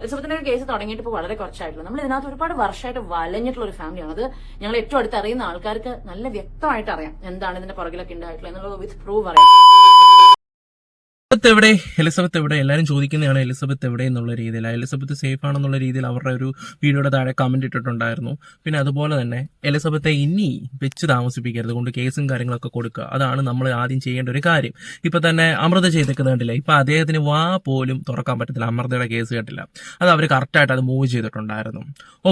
എലിസബത്തിന്റെ ഒരു കേസ് തുടങ്ങിയിട്ട് ഇപ്പോൾ വളരെ കുറച്ചായിട്ടുള്ളൂ. നമ്മൾ ഇതിനകത്ത് ഒരുപാട് വർഷമായിട്ട് വലഞ്ഞിട്ടുള്ള ഒരു ഫാമിലിയാണ്. അത് ഞങ്ങൾ ഏറ്റവും അടുത്ത് അറിയുന്ന ആൾക്കാർക്ക് നല്ല വ്യക്തമായിട്ട് അറിയാം എന്താണ് ഇതിന്റെ പുറകിലൊക്കെ ഉണ്ടായിട്ടുള്ളത് എന്നുള്ളത് വിത്ത് പ്രൂവ് അറിയാം. എലിസബത്ത് എവിടെ എല്ലാവരും ചോദിക്കുന്നതാണ് എലിസബത്ത് എവിടെ എന്നുള്ള രീതിയിൽ. എലിസബത്ത് സേഫ് ആണെന്നുള്ള രീതിയിൽ അവരുടെ ഒരു വീഡിയോയുടെ താഴെ കമന്റ് ഇട്ടിട്ടുണ്ടായിരുന്നു. പിന്നെ അതുപോലെ തന്നെ എലിസബത്തെ ഇനി വെച്ച് താമസിപ്പിക്കരുത്, കൊണ്ട് കേസും കാര്യങ്ങളൊക്കെ കൊടുക്കുക. അതാണ് നമ്മൾ ആദ്യം ചെയ്യേണ്ട ഒരു കാര്യം. ഇപ്പൊ തന്നെ അമൃത ചെയ്തേക്കുന്നത് കണ്ടില്ല, ഇപ്പൊ അദ്ദേഹത്തിന് വാ പോലും തുറക്കാൻ പറ്റത്തില്ല. അമൃതയുടെ കേസ് കേട്ടില്ല, അത് അവർ കറക്റ്റായിട്ട് അത് മൂവ് ചെയ്തിട്ടുണ്ടായിരുന്നു.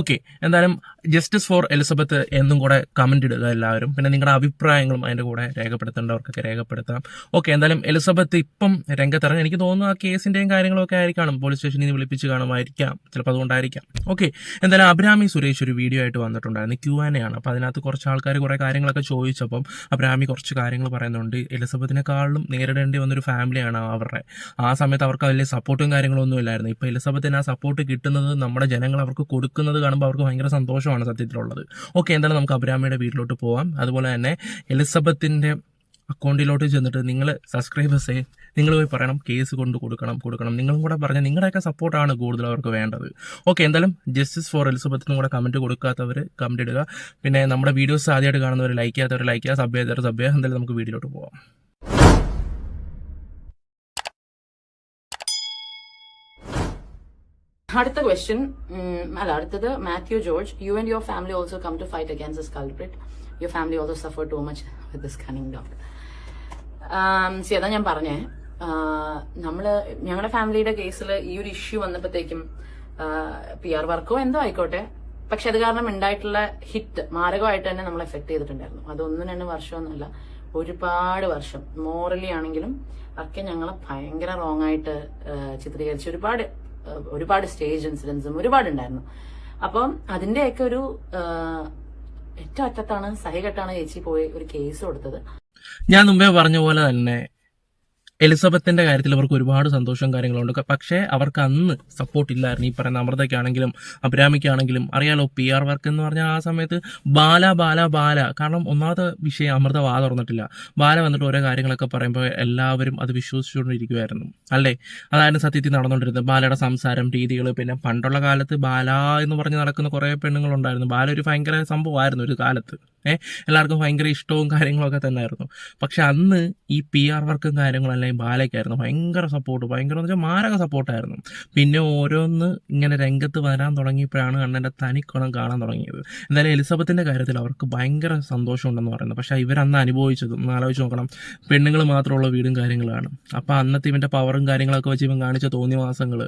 ഓക്കെ, എന്തായാലും ജസ്റ്റിസ് ഫോർ എലിസബത്ത് എന്നും കൂടെ കമന്റ് ഇടുക എല്ലാവരും. പിന്നെ നിങ്ങളുടെ അഭിപ്രായങ്ങളും അതിന്റെ കൂടെ രേഖപ്പെടുത്തേണ്ടവർക്കൊക്കെ രേഖപ്പെടുത്താം. ഓക്കെ, എന്തായാലും എലിസബത്ത് ഇപ്പം രംഗത്തിറങ്ങി. എനിക്ക് തോന്നുന്നു ആ കേസിന്റെയും കാര്യങ്ങളൊക്കെ ആയിരിക്കണം, പോലീസ് സ്റ്റേഷനിൽ നിന്ന് വിളിപ്പിച്ച് കാണുമായിരിക്കാം, ചിലപ്പോൾ അതുകൊണ്ടായിരിക്കാം. ഓക്കെ, എന്തായാലും അബ്രാമി സുരേഷ് ഒരു വീഡിയോ ആയിട്ട് വന്നിട്ടുണ്ടായിരുന്നു. Q&A ആണ്. അപ്പോൾ അതിനകത്ത് കുറച്ച് ആൾക്കാർ കുറേ കാര്യങ്ങളൊക്കെ ചോദിച്ചപ്പം അബ്രാമി കുറച്ച് കാര്യങ്ങൾ പറയുന്നുണ്ട്. എലിസബത്തിനെക്കാളും നേരിടേണ്ടി വന്നൊരു ഫാമിലിയാണ് അവരുടെ. ആ സമയത്ത് അവർക്ക് വലിയ സപ്പോർട്ടും കാര്യങ്ങളൊന്നും ഇല്ലായിരുന്നു. ഇപ്പോൾ എലിസബത്തിന് ആ സപ്പോർട്ട് കിട്ടുന്നത് നമ്മുടെ ജനങ്ങൾ അവർക്ക് കൊടുക്കുന്നത് കാണുമ്പോൾ അവർക്ക് ഭയങ്കര സന്തോഷമാണ് സത്യത്തിലുള്ളത്. ഓക്കെ, എന്തായാലും നമുക്ക് അബ്രാമിയുടെ വീട്ടിലോട്ട് പോവാം. അതുപോലെ തന്നെ എലിസബത്തിന്റെ അക്കൗണ്ടിലോട്ട് ചെന്നിട്ട് നിങ്ങൾ സബ്സ്ക്രൈബേഴ്സെ നിങ്ങൾ പോയി പറയണം കേസ് കൊണ്ട് കൊടുക്കണം. നിങ്ങളും കൂടെ പറഞ്ഞാൽ നിങ്ങളുടെയൊക്കെ സപ്പോർട്ടാണ് കൂടുതൽ അവർക്ക് വേണ്ടത്. ഓക്കെ, എന്തായാലും ജസ്റ്റിസ് ഫോർ എലിസബത്തിനും കൂടെ കമന്റ് കൊടുക്കാത്തവർ കമന്റ് ഇടുക. പിന്നെ നമ്മുടെ വീഡിയോസ് ആദ്യമായിട്ട് കാണുന്നവർ ലൈക്ക് ചെയ്യാത്തവർ ലൈക്ക് ചെയ്യുക, സബ് ചെയ്തവർ സബ് ചെയ്യുക. എന്തായാലും നമുക്ക് വീഡിയോയിലോട്ട് പോവാം. അടുത്ത ക്വസ്റ്റ്യൻ അടുത്തത് Mathew George. You and your family also come to fight against this culprit. Your family also suffer too much with this cunning dog. അതാ ഞാൻ പറഞ്ഞേ, ഞങ്ങളുടെ ഫാമിലിയുടെ കേസിൽ ഈ ഒരു ഇഷ്യൂ വന്നപ്പോഴത്തേക്കും PR വർക്കോ എന്തോ ആയിക്കോട്ടെ, പക്ഷെ അത് കാരണം ഉണ്ടായിട്ടുള്ള ഹിറ്റ് മാരകമായിട്ട് തന്നെ നമ്മളെ എഫക്ട് ചെയ്തിട്ടുണ്ടായിരുന്നു. അത് 1-2 വർഷമൊന്നുമല്ല, ഒരുപാട് വർഷം. മോറലി ആണെങ്കിലും ഒക്കെ ഞങ്ങളെ ഭയങ്കര റോങ് ആയിട്ട് ചിത്രീകരിച്ച് ഒരുപാട് സ്റ്റേജ് ഇൻസിഡൻസും ഒരുപാടുണ്ടായിരുന്നു. അപ്പം അതിന്റെയൊക്കെ ഒരു ഏറ്റവും അറ്റത്താണ് സഹികെട്ടാണ് ചേച്ചി പോയി ഒരു കേസ് കൊടുത്തത്. ഞാൻ മുമ്പേ പറഞ്ഞ പോലെ തന്നെ എലിസബത്തിന്റെ കാര്യത്തിൽ അവർക്ക് ഒരുപാട് സന്തോഷവും കാര്യങ്ങളുണ്ട്. പക്ഷേ അവർക്ക് അന്ന് സപ്പോർട്ട് ഇല്ലായിരുന്നു. ഈ പറയുന്ന അമൃതയ്ക്കാണെങ്കിലും അബ്രാമിക്കാണെങ്കിലും അറിയാലോ, PR വർക്ക് എന്ന് പറഞ്ഞാൽ ആ സമയത്ത് ബാല. കാരണം ഒന്നാമത്തെ വിഷയം അമൃത വാ തുറന്നിട്ടില്ല. ബാല വന്നിട്ട് ഓരോ കാര്യങ്ങളൊക്കെ പറയുമ്പോൾ എല്ലാവരും അത് വിശ്വസിച്ചുകൊണ്ടിരിക്കുമായിരുന്നു, അല്ലേ? അതായിരുന്നു സത്യത്തിൽ നടന്നുകൊണ്ടിരുന്നത്. ബാലയുടെ സംസാരം രീതികൾ. പിന്നെ പണ്ടുള്ള കാലത്ത് ബാല എന്ന് പറഞ്ഞ് നടക്കുന്ന കുറേ പെണ്ണുങ്ങളുണ്ടായിരുന്നു. ബാല ഒരു ഭയങ്കര സംഭവമായിരുന്നു ഒരു കാലത്ത്. എല്ലാവർക്കും ഭയങ്കര ഇഷ്ടവും കാര്യങ്ങളൊക്കെ തന്നെയായിരുന്നു. പക്ഷെ അന്ന് ഈ PR വർക്കും കാര്യങ്ങളെല്ലാം ബാലയ്ക്കായിരുന്നു ഭയങ്കര സപ്പോർട്ട്. ഭയങ്കര എന്ന് വെച്ചാൽ മാരക സപ്പോർട്ടായിരുന്നു. പിന്നെ ഓരോന്ന് ഇങ്ങനെ രംഗത്ത് വരാൻ തുടങ്ങിയപ്പോഴാണ് അണ്ണൻ്റെ തനിക്കുണം കാണാൻ തുടങ്ങിയത്. എന്തായാലും എലിസബത്തിന്റെ കാര്യത്തിൽ അവർക്ക് ഭയങ്കര സന്തോഷമുണ്ടെന്ന് പറയുന്നത്. പക്ഷെ ഇവരന്ന് അനുഭവിച്ചത് ഒന്ന് ആലോചിച്ച് നോക്കണം, പെണ്ണുങ്ങൾ മാത്രമുള്ള വീടും കാര്യങ്ങളാണ്. അപ്പം അന്നത്തെ ഇവന്റെ പവറും കാര്യങ്ങളൊക്കെ വെച്ച് ഇവൻ കാണിച്ച തോന്നിവാസങ്ങൾ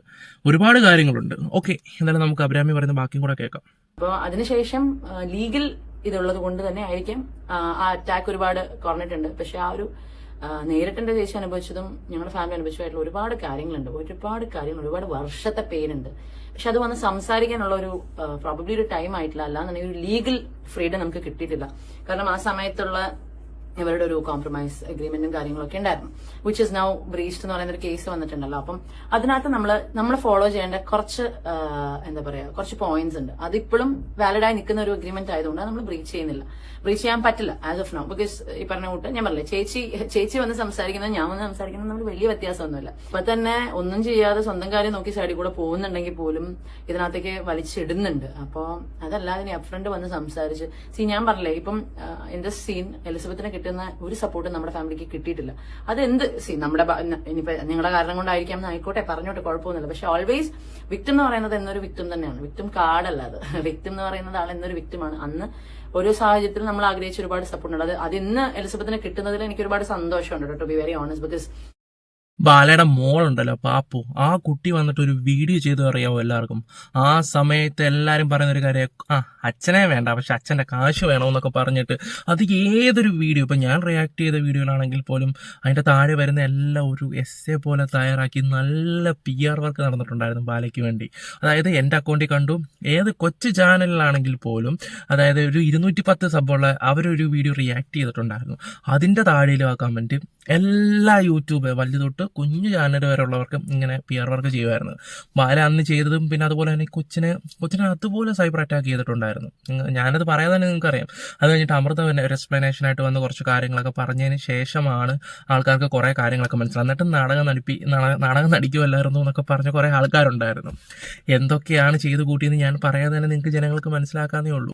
ഒരുപാട് കാര്യങ്ങളുണ്ട്. ഓക്കെ, എന്തായാലും നമുക്ക് അബ്രാമി പറയുന്ന ബാക്കിയും കൂടെ കേൾക്കാം. അപ്പോൾ അതിനുശേഷം ലീഗൽ ഇതുള്ളത് കൊണ്ട് തന്നെ ആയിരിക്കും ആ അറ്റാക്ക് ഒരുപാട് കുറഞ്ഞിട്ടുണ്ട്. പക്ഷെ ആ ഒരു നേരിട്ടെന്റെ ചേച്ചി അനുഭവിച്ചതും ഞങ്ങളുടെ ഫാമിലി അനുഭവിച്ചതായിട്ടുള്ള ഒരുപാട് കാര്യങ്ങളുണ്ട്. ഒരുപാട് വർഷത്തെ പെയിനുണ്ട്. പക്ഷെ അത് വന്ന് സംസാരിക്കാനുള്ള ഒരു പ്രോബബ്ലി ഒരു ടൈം ആയിട്ടില്ല. അല്ലാന്നുണ്ടെങ്കിൽ ഒരു ലീഗൽ ഫ്രീഡം നമുക്ക് കിട്ടിയിട്ടില്ല. കാരണം ആ സമയത്തുള്ള ഇവരുടെ ഒരു കോംപ്രമൈസ് അഗ്രിമെന്റും കാര്യങ്ങളൊക്കെ ഉണ്ടായിരുന്നു, വിച്ച് ഇസ് നൗ ബ്രീച്ച്ഡ് എന്ന് പറയുന്ന ഒരു കേസ് വന്നിട്ടുണ്ടല്ലോ. അപ്പം അതിനകത്ത് നമ്മൾ ഫോളോ ചെയ്യേണ്ട കുറച്ച് പോയിന്റ്സ് ഉണ്ട്. അതിപ്പോഴും വാലിഡായി നിൽക്കുന്ന ഒരു അഗ്രിമെന്റ് ആയതുകൊണ്ട് നമ്മൾ ബ്രീച്ച് ചെയ്യാൻ പറ്റില്ല ആസ് ഓഫ് നൗ. ബിക്കോസ് ഈ പറഞ്ഞ കൂട്ട് ഞാൻ പറഞ്ഞില്ലേ, ചേച്ചി വന്ന് സംസാരിക്കുന്നത് ഞാൻ വന്ന് സംസാരിക്കുന്നത് നമ്മൾ വലിയ വ്യത്യാസമൊന്നുമില്ല. ഇപ്പൊ തന്നെ ഒന്നും ചെയ്യാതെ സ്വന്തം കാര്യം നോക്കി സൈഡിൽ കൂടെ പോകുന്നുണ്ടെങ്കിൽ പോലും ഇതിനകത്തേക്ക് വലിച്ചിടുന്നുണ്ട്. അപ്പോൾ അതല്ലാതെ ഇനി അപ്രണ്ട് വന്ന് സംസാരിച്ച് ഞാൻ പറഞ്ഞില്ലേ, ഇപ്പം എന്റെ സീൻ എലിസബത്തിനെ കിട്ടുന്ന ഒരു സപ്പോർട്ടും നമ്മുടെ ഫാമിലിക്ക് കിട്ടിയിട്ടില്ല. അതെന്ത് നമ്മുടെ ഇനിയിപ്പോ നിങ്ങളുടെ കാരണം കൊണ്ടായിരിക്കാം എന്ന് ആയിക്കോട്ടെ, പറഞ്ഞോട്ടെ, കുഴപ്പമൊന്നുമില്ല. പക്ഷെ ഓൾവേസ് വിക്ടിം എന്ന് പറയുന്നത് എന്നൊരു വിക്ടിം തന്നെയാണ്. വിക്ടിം കാർഡല്ല അത്. വിക്ടിം എന്ന് പറയുന്നത് ആൾ എന്നൊരു വിക്ടിമാണ്. അന്ന് ഓരോ സാഹചര്യത്തിൽ നമ്മൾ ആഗ്രഹിച്ച ഒരുപാട് സപ്പോർട്ട് ഉണ്ട്. അത് ഇന്ന് എലിസബത്തിനെ കിട്ടുന്നതിൽ എനിക്ക് ഒരുപാട് സന്തോഷമുണ്ട്, to be very honest. Because ബാലയുടെ മോളുണ്ടല്ലോ പാപ്പു, ആ കുട്ടി വന്നിട്ട് ഒരു വീഡിയോ ചെയ്ത് അറിയാമോ എല്ലാവർക്കും? ആ സമയത്ത് എല്ലാവരും പറയുന്ന ഒരു കാര്യം, അച്ഛനെ വേണ്ട പക്ഷെ അച്ഛൻ്റെ കാശ് വേണമെന്നൊക്കെ പറഞ്ഞിട്ട് അത് ഏതൊരു വീഡിയോ, ഇപ്പം ഞാൻ റിയാക്ട് ചെയ്ത വീഡിയോയിലാണെങ്കിൽ പോലും അതിൻ്റെ താഴെ വരുന്ന എല്ലാം ഒരു essay പോലെ തയ്യാറാക്കി നല്ല PR വർക്ക് നടന്നിട്ടുണ്ടായിരുന്നു ബാലയ്ക്ക് വേണ്ടി. അതായത് എൻ്റെ അക്കൗണ്ടിൽ കണ്ടു, ഏത് കൊച്ചു ചാനലിലാണെങ്കിൽ പോലും അതായത് ഒരു 210 സബ്ബുള്ള അവരൊരു വീഡിയോ റിയാക്ട് ചെയ്തിട്ടുണ്ടായിരുന്നു. അതിൻ്റെ താഴെയിലും ആ കമൻറ്റ് എല്ലാ യൂട്യൂബ് വലുത് തൊട്ട് കുഞ്ഞു ചാനൽ വരെ ഉള്ളവർക്ക് ഇങ്ങനെ PR വർക്ക് ചെയ്യുമായിരുന്നു. ബാല അന്ന് ചെയ്തതും പിന്നെ അതുപോലെ തന്നെ കൊച്ചിനെ അതുപോലെ സൈബർ അറ്റാക്ക് ചെയ്തിട്ടുണ്ടായിരുന്നു. ഞാനത് പറയാതെ തന്നെ നിങ്ങൾക്കറിയാം. അത് കഴിഞ്ഞിട്ട് അമൃത തന്നെ ഒരു എക്സ്പ്ലനേഷൻ ആയിട്ട് വന്ന് കുറച്ച് കാര്യങ്ങളൊക്കെ പറഞ്ഞതിന് ശേഷമാണ് ആൾക്കാർക്ക് കുറേ കാര്യങ്ങളൊക്കെ മനസ്സിലായി. എന്നിട്ട് നാടകം നടിക്കുമല്ലായിരുന്നു എന്നൊക്കെ പറഞ്ഞ കുറേ ആൾക്കാരുണ്ടായിരുന്നു. എന്തൊക്കെയാണ് ചെയ്ത് കൂട്ടിയെന്ന് ഞാൻ പറയാതെ തന്നെ നിങ്ങൾക്ക് ജനങ്ങൾക്ക് മനസ്സിലാക്കാന്നേ ഉള്ളൂ.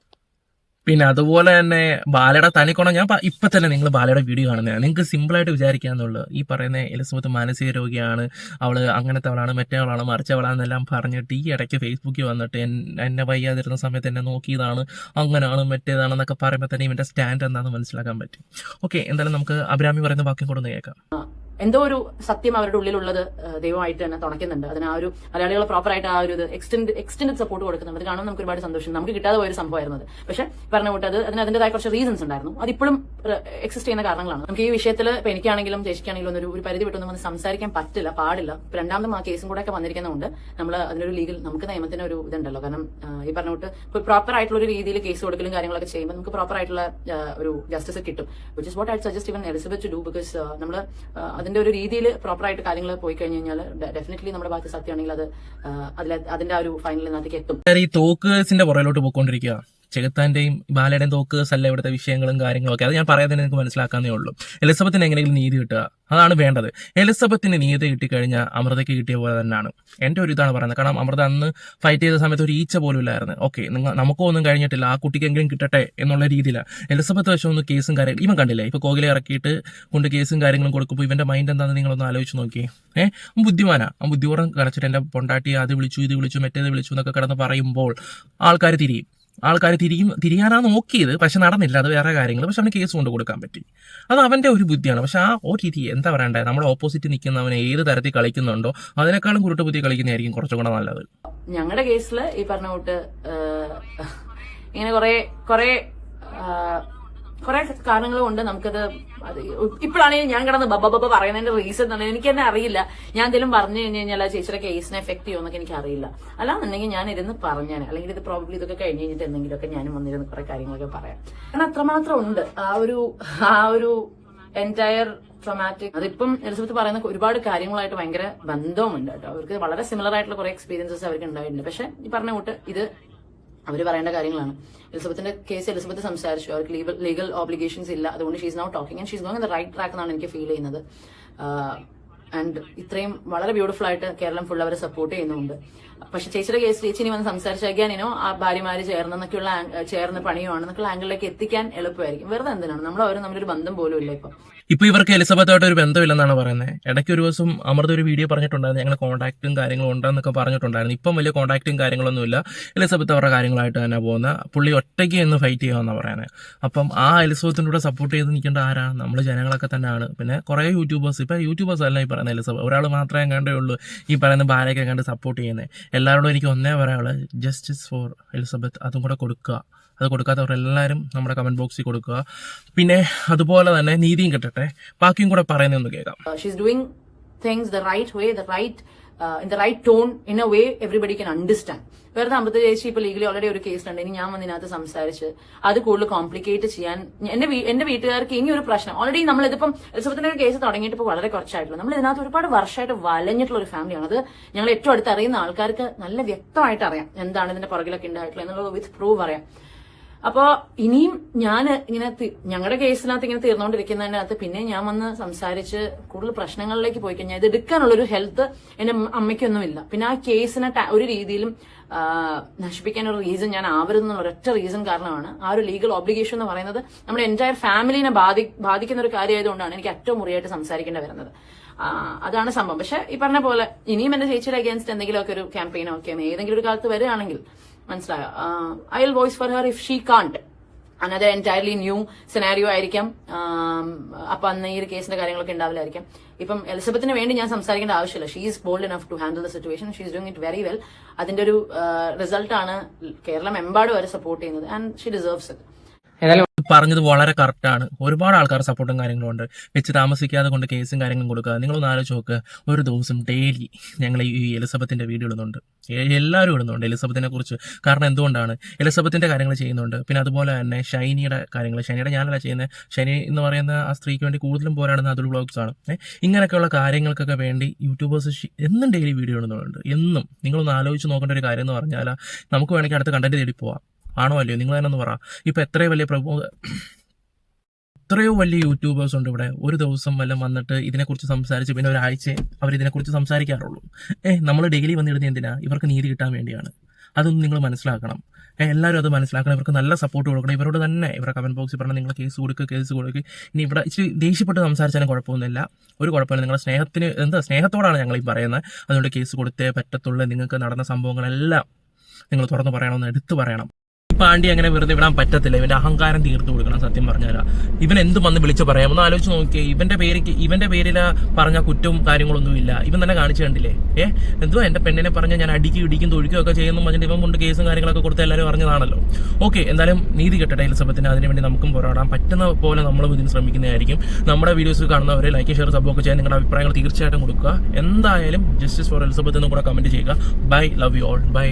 പിന്നെ അതുപോലെ തന്നെ ബാലയുടെ തനിക്കുണം ഞാൻ ഇപ്പം തന്നെ നിങ്ങൾ ബാലയുടെ വീഡിയോ കാണുന്നതാണ്. നിങ്ങൾക്ക് സിമ്പിളായിട്ട് വിചാരിക്കാന്നുള്ളൂ. ഈ പറയുന്ന എലിസബത്ത് മാനസിക രോഗിയാണ്, അവൾ അങ്ങനത്തെ അവളാണ്, മറ്റേവളാണ്, മറിച്ചവളാണെന്നെല്ലാം പറഞ്ഞിട്ട് ഈ ഇടയ്ക്ക് ഫേസ്ബുക്കിൽ വന്നിട്ട് എന്നെ വയ്യാതിരുന്ന സമയത്ത് എന്നെ നോക്കിയതാണ്, അങ്ങനെയാണ്, മറ്റേതാണെന്നൊക്കെ പറയുമ്പോൾ തന്നെ ഇവൻ്റെ സ്റ്റാൻഡ് എന്താണെന്ന് മനസ്സിലാക്കാൻ പറ്റും. ഓക്കെ, എന്തായാലും നമുക്ക് അഭിരാമി പറയുന്ന വാക്യം കൂടെ ഒന്ന് കേൾക്കാം. എന്തോ ഒരു സത്യം അവരുടെ ഉള്ളിലുള്ളത് ദൈവമായിട്ട് തന്നെ തുണയ്ക്കുന്നുണ്ട്. അതിന് ആ ഒരു മലയാളികൾ പ്രോപ്പറായിട്ട് ആ ഒരു എക്സ്റ്റെൻഡ് സപ്പോർട്ട് കൊടുക്കുന്നുണ്ട്. അത് കാണുമ്പോൾ നമുക്ക് ഒരുപാട് സന്തോഷം. നമുക്ക് കിട്ടാതെ പോയൊരു സംഭവമായിരുന്നു അത്. പക്ഷെ പറഞ്ഞ കൂട്ട് അതിന് അതിൻ്റെതായ കുറച്ച് റീസൺസ് ഉണ്ടായിരുന്നു. അതിപ്പോഴും എക്സിസ്റ്റ് ചെയ്യുന്ന കാരണങ്ങളാണ്. നമുക്ക് ഈ വിഷയത്തിൽ ഇപ്പൊ എനിക്കാണെങ്കിലും ചേച്ചിക്കാണെങ്കിലും ഒരു പരിധി വിട്ടൊന്നും വന്ന് സംസാരിക്കാൻ പാടില്ല. രണ്ടാമതും ആ കേസും കൂടെ ഒക്കെ വന്നിരിക്കുന്നതുകൊണ്ട് നമ്മൾ അതിനൊരു ലീഗൽ, നമുക്ക് നിയമത്തിന് ഒരു ഇതുണ്ടല്ലോ. കാരണം ഈ പറഞ്ഞ കൂട്ട് പ്രോപ്പർ ആയിട്ടുള്ള ഒരു രീതിയിൽ കേസ് കൊടുക്കലും കാര്യങ്ങളൊക്കെ ചെയ്യുമ്പോൾ നമുക്ക് പ്രോപ്പർ ആയിട്ടുള്ള ഒരു ജസ്റ്റിസ് കിട്ടും. Which is what I suggest ഇവൻ എലിസബത്ത് ടു ഡു. ബിക്കോസ് നമ്മൾ അതിന്റെ ഒരു രീതിയിൽ പ്രോപ്പറായിട്ട് കാര്യങ്ങൾ പോയി കഴിഞ്ഞു കഴിഞ്ഞാൽ ഡെഫിനറ്റ്ലി നമ്മുടെ ഭാഗത്ത് സത്യമാണെങ്കിൽ അത് അതിന്റെ ആ ഒരു ഫൈനലിനകത്തേക്ക് എത്തും. ഈ തോക്ക് കേസിന്റെ പുറകിലോട്ട് പോയിക്കൊണ്ടിരിക്കുക. ചെകുത്താന്റെയും ബാലയുടെയും തോക്ക് കേസല്ല ഇവിടുത്തെ വിഷയങ്ങളും കാര്യങ്ങളും ഒക്കെ. അത് ഞാൻ പറയാതെ നിങ്ങൾക്ക് മനസ്സിലാക്കാന്നേ ഉള്ളൂ. എലിസബത്തിന് എങ്ങനെയെങ്കിലും നീതി കിട്ടുക, അതാണ് വേണ്ടത്. എലിസബത്തിന് നീതി കിട്ടിക്കഴിഞ്ഞാൽ അമൃതയ്ക്ക് കിട്ടിയ പോലെ തന്നെയാണ്. എൻ്റെ ഒരു ഇതാണ് പറയുന്നത്. കാരണം അമൃത അന്ന് ഫൈറ്റ് ചെയ്ത സമയത്ത് ഒരു ഈച്ച പോലും ഇല്ലായിരുന്നു. ഓക്കെ, നമുക്കൊന്നും കഴിഞ്ഞിട്ടില്ല, ആ കുട്ടിക്കെങ്കിലും കിട്ടട്ടെ എന്നുള്ള രീതിയിലാണ്. എലിസബത്ത് പക്ഷേ ഒന്ന് കേസും കാര്യങ്ങളും ഇവൻ കണ്ടില്ലേ, ഇപ്പൊ കോകിലെ ഇറക്കിയിട്ട് കൊണ്ട് കേസും കാര്യങ്ങളും കൊടുക്കുമ്പോൾ ഇവന്റെ മൈൻഡ് എന്താണെന്ന് നിങ്ങളൊന്ന് ആലോചിച്ച് നോക്കിയേ. ബുദ്ധിമാനാ. ആ ബുദ്ധിപൂർവ്വം കളിച്ചിട്ട് എന്റെ പൊണ്ടാട്ടി അത് വിളിച്ചു, ഇത് വിളിച്ചു, മറ്റേത് വിളിച്ചു എന്നൊക്കെ കിടന്ന് പറയുമ്പോൾ ആൾക്കാർ തിരിയാനാ നോക്കിയത്. പക്ഷെ നടന്നില്ല, അത് വേറെ കാര്യങ്ങൾ. പക്ഷെ അവന് കേസ് കൊണ്ട് കൊടുക്കാൻ പറ്റി. അത് അവന്റെ ഒരു ബുദ്ധിയാണ്. പക്ഷെ ആ ഒരു രീതി എന്താ പറയണ്ടേ, നമ്മുടെ ഓപ്പോസിറ്റ് നിൽക്കുന്നവനെ ഏത് തരത്തിൽ കളിക്കുന്നുണ്ടോ അതിനേക്കാളും കുരുട്ട് ബുദ്ധി കളിക്കുന്നതായിരിക്കും കുറച്ചും കൂടെ നല്ലത്. ഞങ്ങളുടെ കേസിൽ ഈ പറഞ്ഞ കൂട്ട് ഇങ്ങനെ കുറെ കാരണങ്ങൾ കൊണ്ട് നമുക്കത് ഇപ്പോഴാണെങ്കിൽ ഞാൻ കിടന്ന് ബബ്ബ പറയുന്നതിന്റെ റീസൺ തന്നെ എനിക്ക് തന്നെ അറിയില്ല. ഞാൻ എന്തെങ്കിലും പറഞ്ഞു കഴിഞ്ഞു കഴിഞ്ഞാൽ ചേച്ചിയുടെ കേസിനെ എഫക്ട് ചെയ്യുമെന്നൊക്കെ എനിക്ക് അറിയില്ല. അല്ലാന്നുണ്ടെങ്കിൽ ഞാൻ ഇരുന്ന് പറഞ്ഞാൽ, അല്ലെങ്കിൽ ഇത് പ്രോബ്ലി ഇതൊക്കെ കഴിഞ്ഞ് കഴിഞ്ഞിട്ട് എന്തെങ്കിലുമൊക്കെ ഞാനും വന്നിരുന്ന് കുറെ കാര്യങ്ങളൊക്കെ പറയാം. കാരണം അത്രമാത്രം ഉണ്ട് ആ ഒരു എൻറ്റയർ ട്രോമാറ്റിക്. അതിപ്പം എലിസബത്ത് പറയുന്ന ഒരുപാട് കാര്യങ്ങളായിട്ട് ഭയങ്കര ബന്ധവുമുണ്ട് കേട്ടോ. അവർക്ക് വളരെ സിമിലർ ആയിട്ടുള്ള കുറെ എക്സ്പീരിയൻസസ് അവർക്ക് ഉണ്ടായിട്ടുണ്ട്. പക്ഷെ ഈ പറഞ്ഞ കൂട്ട് ഇത് അവർ പറയേണ്ട കാര്യങ്ങളാണ്. എലിസബത്തിന്റെ കേസ് എലിസബത്ത് സംസാരിച്ചു, അവർക്ക് ലീഗൽ ഓബ്ലിഗേഷൻസ് ഇല്ല, അതുകൊണ്ട് she's now talking and she's going in the right track എന്നാണ് എനിക്ക് ഫീൽ ചെയ്യുന്നത്. ആൻഡ് ഇത്രയും വളരെ ബ്യൂട്ടിഫുൾ ആയിട്ട് കേരളം ഫുൾ അവരെ സപ്പോർട്ട് ചെയ്യുന്നുണ്ട്. പക്ഷെ ചേച്ചിയുടെ കേസ് ചേച്ചി ഇനി വന്ന് സംസാരിച്ചാൽ ആ ഭാര്യമാര് ചേർന്ന് പണിയുവാണെന്നൊക്കെയുള്ള ആംഗിളിലേക്ക് എത്തിക്കാൻ എളുപ്പമായിരിക്കും. വെറുതെ എന്തിനാണ് നമ്മൾ അവരും തമ്മിലൊരു ബന്ധം പോലും ഇല്ല ഇപ്പൊ ഇവർക്ക് എലിസബത്തായിട്ട് ഒരു ബന്ധമില്ലെന്നാണ് പറയുന്നത്. ഇടയ്ക്ക് ഒരു ദിവസം അമൃത ഒരു വീഡിയോ പറഞ്ഞിട്ടുണ്ടായിരുന്നു, ഞങ്ങൾ കോൺടാക്റ്റും കാര്യങ്ങളും ഉണ്ടെന്നൊക്കെ പറഞ്ഞിട്ടുണ്ടായിരുന്നു. ഇപ്പം വലിയ കോൺടാക്റ്റും കാര്യങ്ങളൊന്നുമില്ല. എലിസബത്ത് അവരുടെ കാര്യങ്ങളായിട്ട് തന്നെ പോകുന്ന പുള്ളി ഒറ്റയ്ക്ക് എന്ന് ഫൈറ്റ് ചെയ്യാമെന്നാണ് പറയുന്നത്. അപ്പം ആ എലിസബത്തിൻ്റെ കൂടെ സപ്പോർട്ട് ചെയ്ത് നിൽക്കേണ്ട ആരാണ്? നമ്മൾ ജനങ്ങളൊക്കെ തന്നെയാണ്. പിന്നെ കുറേ യൂട്യൂബേഴ്സ്, ഇപ്പം യൂട്യൂബേഴ്സ് അല്ല ഈ പറയുന്ന എലിസബത്ത്, ഒരാൾ മാത്രമേ കണ്ടേ ഉള്ളൂ ഈ പറയുന്ന ബാലയൊക്കെ കണ്ട് സപ്പോർട്ട് ചെയ്യുന്നത്. എല്ലാവരോടും എനിക്ക് ഒന്നേ പറയാനുള്ളത്, ജസ്റ്റിസ് ഫോർ എലിസബത്ത് അതും കൂടെ കൊടുക്കുക. അത് കൊടുക്കാത്തവരെല്ലാവരും നമ്മുടെ കമന്റ് ബോക്സിൽ കൊടുക്കുക. പിന്നെ അതുപോലെ തന്നെ നീതിയും കിട്ടട്ടെ. ബാക്കിയും കൂടെ പറയുന്നൊന്ന് കേൾക്കാം. She's doing things the right way, in the right tone, in a way everybody can understand. വെറുതെ അമൃത ചേച്ചി ഇപ്പൊ ലീഗലി ഓൾറെഡി ഒരു കേസിലുണ്ട്, ഇനി ഞാൻ വന്നതിനകത്ത് സംസാരിച്ച് അത് കൂടുതൽ കോംപ്ലിക്കേറ്റ് ചെയ്യാൻ എന്റെ വീട്ടുകാർക്ക് ഇനി ഒരു പ്രശ്നം. ഓൾറെഡി നമ്മളിതിപ്പം എലിസബത്തിന്റെ ഒരു കേസ് തുടങ്ങിയിട്ട് ഇപ്പോൾ വളരെ കുറച്ചായിട്ടുള്ളൂ. നമ്മൾ ഇതിനകത്ത് ഒരുപാട് വർഷമായിട്ട് വലഞ്ഞിട്ടുള്ള ഒരു ഫാമിലിയാണ്. അത് ഞങ്ങൾ ഏറ്റവും അടുത്ത് അറിയുന്ന ആൾക്കാർക്ക് നല്ല വ്യക്തമായിട്ട് അറിയാം എന്താണ് ഇതിന്റെ പുറകിലൊക്കെ ഉണ്ടായിട്ടുള്ളത് എന്നുള്ളത് വിത്ത് പ്രൂവ് അറിയാം. അപ്പൊ ഇനിയും ഞാൻ ഇങ്ങനെ ഞങ്ങളുടെ കേസിനകത്ത് ഇങ്ങനെ തീർന്നുകൊണ്ടിരിക്കുന്നതിനകത്ത് പിന്നെ ഞാൻ വന്ന് സംസാരിച്ച് കൂടുതൽ പ്രശ്നങ്ങളിലേക്ക് പോയി കഴിഞ്ഞാൽ ഇത് എടുക്കാനുള്ളൊരു ഹെൽത്ത് എന്റെ അമ്മയ്ക്കൊന്നുമില്ല. പിന്നെ ആ കേസിനെ ഒരു രീതിയിലും നശിപ്പിക്കാൻ ഒരു റീസൺ ഞാൻ ആവരുന്നുള്ള ഒരൊറ്റ റീസൺ കാരണമാണ് ആ ഒരു ലീഗൽ ഓബ്ലിഗേഷൻ എന്ന് പറയുന്നത് നമ്മുടെ എൻറ്റയർ ഫാമിലിനെ ബാധിക്കുന്ന ഒരു കാര്യമായതുകൊണ്ടാണ് എനിക്ക് ഏറ്റവും മുറിയായിട്ട് സംസാരിക്കേണ്ടി വരുന്നത്. അതാണ് സംഭവം. പക്ഷെ ഈ പറഞ്ഞ പോലെ ഇനിയും എന്റെ ചേച്ചിയുടെ അഗേൻസ്റ്റ് എന്തെങ്കിലുമൊക്കെ ഒരു ക്യാമ്പയിനോ ഒക്കെ ഏതെങ്കിലും ഒരു കാലത്ത് വരികയാണെങ്കിൽ മനസ്സിലായോ, I will voice for her if she കാണ്ട്. അനദർ എൻറ്റയർലി ന്യൂ സിനാരിയോ ആയിരിക്കാം. അപ്പൊ അന്ന് ഈ ഒരു കേസിന്റെ കാര്യങ്ങളൊക്കെ ഉണ്ടാവില്ലായിരിക്കാം. ഇപ്പം എലിസബത്തിന് വേണ്ടി ഞാൻ സംസാരിക്കേണ്ട ആവശ്യമില്ല. She is bold enough to handle the situation. She is doing it very well. അതിന്റെ ഒരു റിസൾട്ടാണ് കേരളം എമ്പാടും വരെ സപ്പോർട്ട് ചെയ്യുന്നത്. And she deserves it. ഏതായാലും പറഞ്ഞത് വളരെ കറക്റ്റാണ്. ഒരുപാട് ആൾക്കാർ സപ്പോർട്ടും കാര്യങ്ങളും ഉണ്ട്. വെച്ച് താമസിക്കാതെ കൊണ്ട് കേസും കാര്യങ്ങളും കൊടുക്കുക. നിങ്ങളൊന്ന് ആലോചിച്ച് നോക്ക്, ഒരു ദിവസം ഡെയിലി ഞങ്ങൾ ഈ എലിസബത്തിന്റെ വീഡിയോ ഇടുന്നുണ്ട്. എല്ലാവരും ഇടുന്നുണ്ട് എലിസബത്തിനെ കുറിച്ച്. കാരണം എന്തുകൊണ്ടാണ്, എലിസബത്തിന്റെ കാര്യങ്ങൾ ചെയ്യുന്നുണ്ട്. പിന്നെ അതുപോലെ തന്നെ ഷൈനിയുടെ കാര്യങ്ങൾ, ഷൈനിയുടെ ഞാനല്ല ചെയ്യുന്നത്, ഷൈനി എന്ന് പറയുന്ന ആ സ്ത്രീക്ക് വേണ്ടി കൂടുതലും പോരാടുന്ന അതൊരു വ്ളോഗ്സ് ആണ്. ഇങ്ങനെയൊക്കെയുള്ള കാര്യങ്ങൾക്കൊക്കെ വേണ്ടി യൂട്യൂബേഴ്സ് എന്നും ഡെയിലി വീഡിയോ ഇടുന്നുണ്ട്. എന്നും നിങ്ങളൊന്ന് ആലോചിച്ച് നോക്കേണ്ട ഒരു കാര്യം എന്ന് പറഞ്ഞാൽ, നമുക്ക് വേണമെങ്കിൽ അടുത്ത കണ്ടന്റ് തേടി പോവാം. ആണോ അല്ലയോ? നിങ്ങൾ തന്നെ ഒന്ന് പറ. ഇപ്പം എത്രയോ വലിയ യൂട്യൂബേഴ്സ് ഉണ്ട് ഇവിടെ. ഒരു ദിവസം വല്ലതും വന്നിട്ട് ഇതിനെക്കുറിച്ച് സംസാരിച്ച് പിന്നെ ഒരാഴ്ച അവർ ഇതിനെക്കുറിച്ച് സംസാരിക്കാറുള്ളൂ. നമ്മൾ ഡെയിലി വന്നിടുന്നത് എന്തിനാ? ഇവർക്ക് നീതി കിട്ടാൻ വേണ്ടിയാണ്. അതൊന്നും നിങ്ങൾ മനസ്സിലാക്കണം. എല്ലാവരും അത് മനസ്സിലാക്കണം. ഇവർക്ക് നല്ല സപ്പോർട്ട് കൊടുക്കണം. ഇവരോട് തന്നെ ഇവരുടെ കമന്റ് ബോക്സിൽ പറഞ്ഞാൽ നിങ്ങൾ കേസ് കൊടുക്കുക. ഇനി ഇവിടെ ഇച്ചിരി ദേഷ്യപ്പെട്ട് സംസാരിച്ചാലും കുഴപ്പമൊന്നുമില്ല, ഒരു കുഴപ്പമില്ല. നിങ്ങളുടെ സ്നേഹത്തോടാണ് ഞങ്ങൾ ഈ പറയുന്നത്. അതുകൊണ്ട് കേസ് കൊടുത്തേ പറ്റത്തുള്ളൂ. നിങ്ങൾക്ക് നടന്ന സംഭവങ്ങളെല്ലാം നിങ്ങൾ തുറന്നു പറയണമെന്ന് എടുത്തു പറയണം. പാണ്ടി അങ്ങനെ വെറുതെ വിടാൻ പറ്റത്തില്ല. ഇവന്റെ അഹങ്കാരം തീർത്തു കൊടുക്കണം. സത്യം പറഞ്ഞാൽ ഇവൻ എന്ത് വന്ന് വിളിച്ച് പറയാം? ഒന്ന് ആലോചിച്ച് നോക്കിയേ. ഇവന്റെ പേരിൽ പറഞ്ഞ കുറ്റവും കാര്യങ്ങളൊന്നും ഇല്ല. ഇവൻ തന്നെ കാണിച്ചു കണ്ടില്ലേ? എന്തുവാ എന്റെ പെണ്ണിനെ പറഞ്ഞ ഞാൻ ഇടിക്കും തൊഴിക്കുകയും ഒക്കെ ചെയ്യുന്നു പറഞ്ഞിട്ട് ഇവൻ കൊണ്ട് കേസും കാര്യങ്ങളൊക്കെ കൊടുത്ത് എല്ലാവരും അറിഞ്ഞതാണല്ലോ. ഓക്കെ, എന്തായാലും നീതി കിട്ടട്ടെ എലിസബത്തിന്. അതിനുവേണ്ടി നമുക്കും പോരാടാം. പറ്റുന്ന പോലെ നമ്മളും ഇതിന് ശ്രമിക്കുന്നതായിരിക്കും. നമ്മുടെ വീഡിയോസ് കാണുന്നവരെ ലൈക്ക്, ഷെയർ, സബ്ബൊക്കെ ചെയ്യാൻ നിങ്ങളുടെ അഭിപ്രായങ്ങൾ തീർച്ചയായിട്ടും കൊടുക്കുക. എന്തായാലും ജസ്റ്റിസ് ഫോർ എലിസബത്ത് എന്ന് കൂടെ കമന്റ് ചെയ്യുക. Bye, love you all, by.